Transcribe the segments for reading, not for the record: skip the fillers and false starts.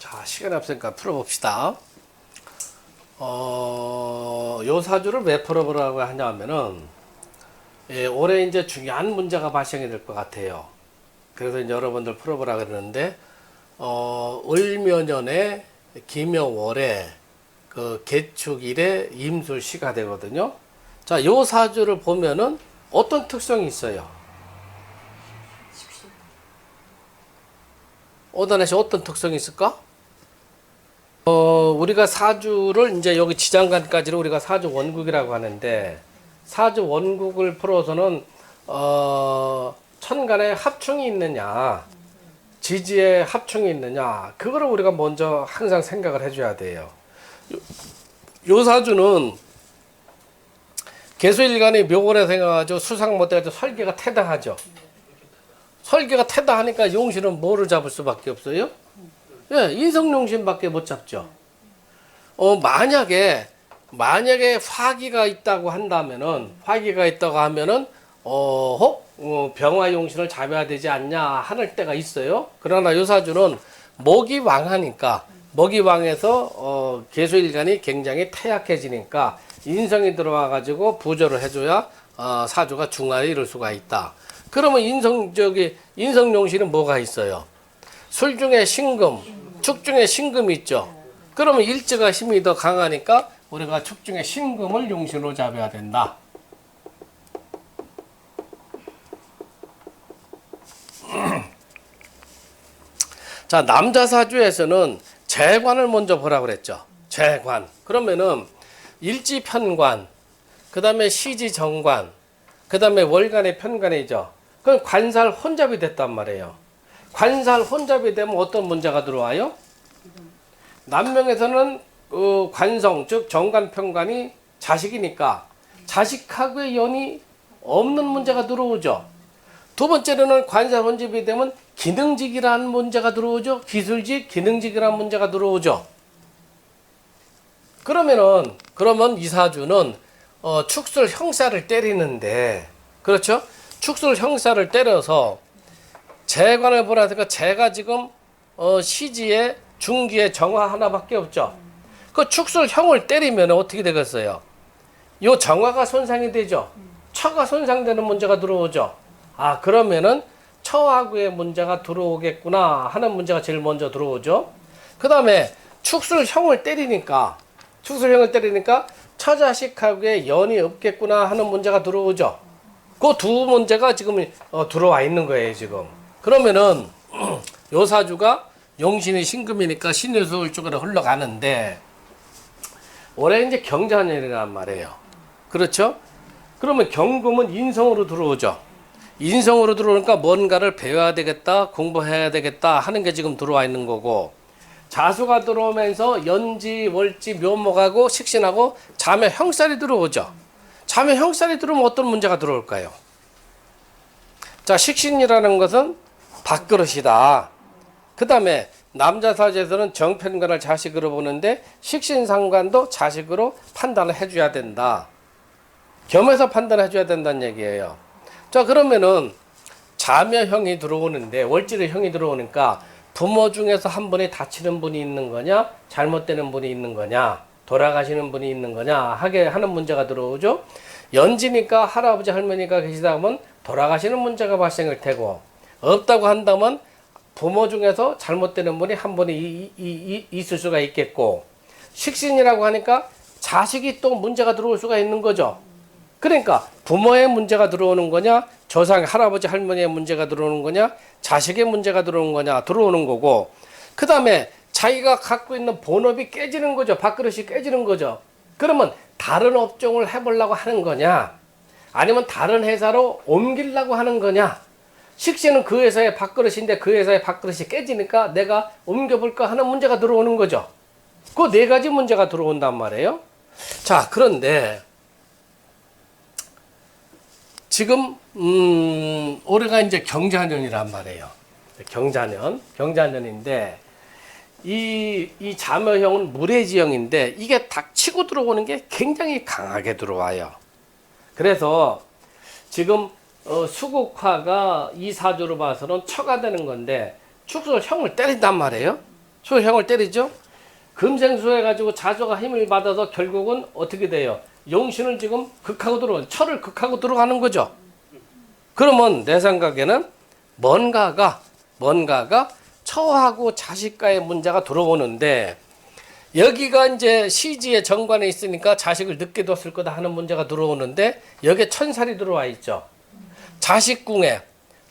자, 시간이 없으니까 풀어봅시다. 요 사주를 왜 풀어보라고 하냐면은, 올해 이제 중요한 문제가 발생이 될 것 같아요. 그래서 이제 여러분들 풀어보라 그러는데, 을묘년에 기묘월에 그 개축일에 임술시가 되거든요. 자, 요 사주를 보면은 어떤 특성이 있어요? 오다나 씨 어떤 특성이 있을까? 우리가 사주를 이제 여기 지장간까지를 우리가 사주 원국이라고 하는데, 사주 원국을 풀어서는 천간에 합충이 있느냐, 지지에 합충이 있느냐, 그거를 우리가 먼저 항상 생각을 해줘야 돼요. 요 사주는 개수일간이 묘골에 생겨가지고 수상 못해가지고 설계가 태다하죠. 설계가 태다하니까 용신은 뭐를 잡을 수밖에 없어요? 예, 인성용신밖에 못 잡죠. 만약에 화기가 있다고 한다면은, 병화용신을 잡아야 되지 않냐 하는 때가 있어요. 그러나 요 사주는 목이 왕하니까, 목이 왕해서 개수일간이 굉장히 태약해지니까 인성이 들어와가지고 부조를 해줘야 사주가 중화에 이를 수가 있다. 그러면 인성용신은 뭐가 있어요? 술 중에 신금, 축 중에 신금이 있죠. 그러면 일지가 힘이 더 강하니까 우리가 축 중에 신금을 용신으로 잡아야 된다. 자, 남자 사주에서는 재관을 먼저 보라 그랬죠. 재관. 그러면은 일지 편관, 그 다음에 시지 정관, 그 다음에 월간의 편관이죠. 그럼 관살 혼잡이 됐단 말이에요. 관살 혼잡이 되면 어떤 문제가 들어와요? 남명에서는 관성, 즉 정관 편관이 자식이니까 자식하고의 연이 없는 문제가 들어오죠. 두 번째로는 관살 혼잡이 되면 기능직이라는 문제가 들어오죠. 기술직, 기능직이라는 문제가 들어오죠. 그러면 이 사주는 축술 형사를 때리는데, 그렇죠? 축술 형사를 때려서 재관을 보라니까 재가 지금 시지에 중기에 정화 하나밖에 없죠. 그 축술 형을 때리면 어떻게 되겠어요? 요 정화가 손상이 되죠. 처가 손상되는 문제가 들어오죠. 그러면은 처하고의 문제가 들어오겠구나 하는 문제가 제일 먼저 들어오죠. 그 다음에 축술형을 때리니까 처자식하고의 연이 없겠구나 하는 문제가 들어오죠. 그 두 문제가 지금 들어와 있는 거예요, 지금. 그러면은 요 사주가 용신이 신금이니까 신유술 쪽으로 흘러가는데, 올해 이제 경자년이란 말이에요. 그렇죠? 그러면 경금은 인성으로 들어오죠. 인성으로 들어오니까 뭔가를 배워야 되겠다, 공부해야 되겠다 하는 게 지금 들어와 있는 거고, 자수가 들어오면서 연지, 월지, 묘목하고 식신하고 자매 형살이 들어오죠. 자매 형살이 들어오면 어떤 문제가 들어올까요? 자, 식신이라는 것은 밥그릇이다. 그 다음에 남자 사주에서는 정편관을 자식으로 보는데 식신상관도 자식으로 판단을 해줘야 된다. 겸해서 판단을 해줘야 된다는 얘기예요. 자, 그러면은 자매형이 들어오는데, 월지의 형이 들어오니까 부모 중에서 한 분이 다치는 분이 있는 거냐, 잘못되는 분이 있는 거냐, 돌아가시는 분이 있는 거냐 하게 하는 문제가 들어오죠. 연지니까 할아버지 할머니가 계시다 하면 돌아가시는 문제가 발생할 테고, 없다고 한다면 부모 중에서 잘못되는 분이 한 분이 있을 수가 있겠고, 식신이라고 하니까 자식이 또 문제가 들어올 수가 있는 거죠. 그러니까 부모의 문제가 들어오는 거냐, 조상 할아버지 할머니의 문제가 들어오는 거냐, 자식의 문제가 들어오는 거냐 들어오는 거고, 그 다음에 자기가 갖고 있는 본업이 깨지는 거죠. 밥그릇이 깨지는 거죠. 그러면 다른 업종을 해보려고 하는 거냐, 아니면 다른 회사로 옮기려고 하는 거냐. 식신은 그 회사의 밥그릇인데 그 회사의 밥그릇이 깨지니까 내가 옮겨볼까 하는 문제가 들어오는 거죠. 그 네 가지 문제가 들어온단 말이에요. 자, 그런데 지금 올해가 이제 경자년이란 말이에요. 경자년인데 이 자묘형은 물해지형인데 이게 딱 치고 들어오는 게 굉장히 강하게 들어와요. 그래서 지금 수국화가 이 사주로 봐서는 처가 되는 건데 축술형을 때린단 말이에요. 소형을 때리죠. 금생수 해가지고 자조가 힘을 받아서 결국은 어떻게 돼요? 용신을 지금 극하고 들어오는, 철을 극하고 들어가는 거죠. 그러면 내 생각에는 뭔가가 처하고 자식과의 문제가 들어오는데, 여기가 이제 시지의 정관에 있으니까 자식을 늦게 뒀을 거다 하는 문제가 들어오는데, 여기에 천살이 들어와 있죠. 자식궁에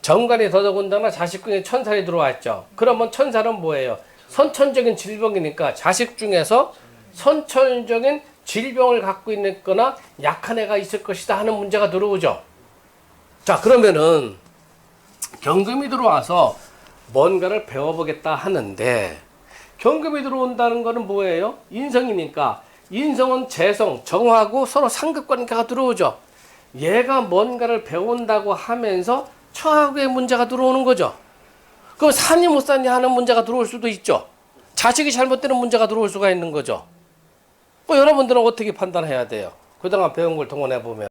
정관이 더더군다나 자식궁에 천살이 들어와 있죠. 그러면 천살은 뭐예요? 선천적인 질병이니까 자식 중에서 선천적인 질병을 갖고 있는 거나 약한 애가 있을 것이다 하는 문제가 들어오죠. 자, 그러면은 경금이 들어와서 뭔가를 배워보겠다 하는데, 경금이 들어온다는 거는 뭐예요? 인성이니까 인성은 재성, 정하고 서로 상급관계가 들어오죠. 얘가 뭔가를 배운다고 하면서 처하고의 문제가 들어오는 거죠. 그럼 사니 못 사니 하는 문제가 들어올 수도 있죠. 자식이 잘못되는 문제가 들어올 수가 있는 거죠. 여러분들은 어떻게 판단해야 돼요? 그동안 배운 걸 동원해 보면.